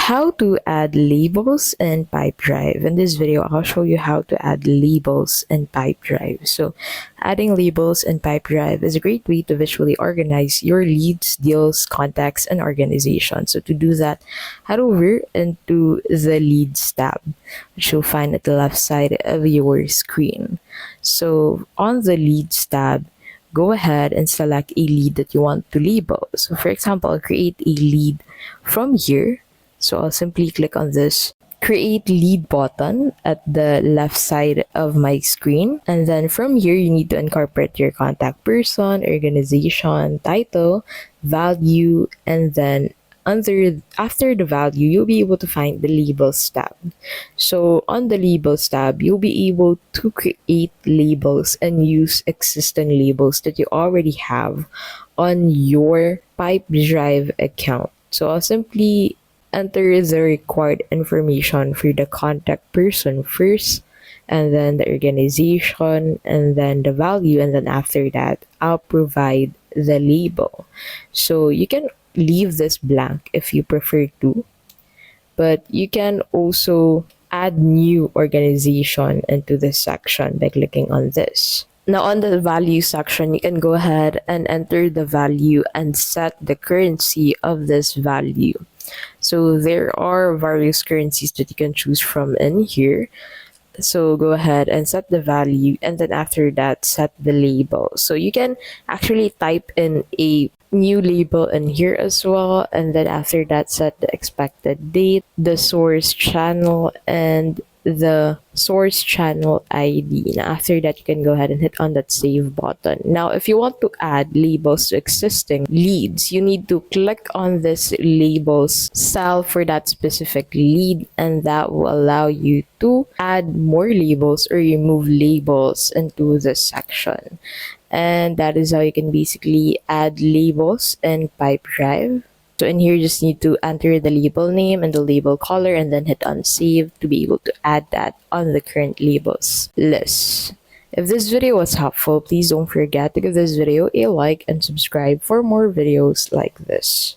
how to add labels in Pipedrive. In this video, I'll show you how to add labels in Pipedrive. So adding labels in Pipedrive is a great way to visually organize your leads, deals, contacts, and organization. So to do that, head over into the leads tab, which you'll find at the left side of your screen. So on the leads tab, go ahead and select a lead that you want to label. So for example, I'll create a lead from here. So I'll simply click on this create lead button at the left side of my screen. And then from here, you need to incorporate your contact person, organization, title, value, and then after the value, you'll be able to find the labels tab. So on the labels tab, you'll be able to create labels and use existing labels that you already have on your Pipedrive account. So I'll simply enter the required information for the contact person first, and then the organization, and then the value, and then after that, I'll provide the label. So you can leave this blank if you prefer to, but you can also add new organization into this section by clicking on this. Now on the value section, you can go ahead and enter the value and set the currency of this value. So there are various currencies that you can choose from in here. So go ahead and set the value, and then after that, set the label. So you can actually type in a new label in here as well, and then after that, set the expected date, the source channel, and the source channel ID. Now after that, you can go ahead and hit on that save button. Now if you want to add labels to existing leads, you need to click on this labels cell for that specific lead, and that will allow you to add more labels or remove labels into this section. And that is how you can basically add labels in Pipedrive. So in here, you just need to enter the label name and the label color, and then hit on save to be able to add that on the current labels list. If this video was helpful, please don't forget to give this video a like and subscribe for more videos like this.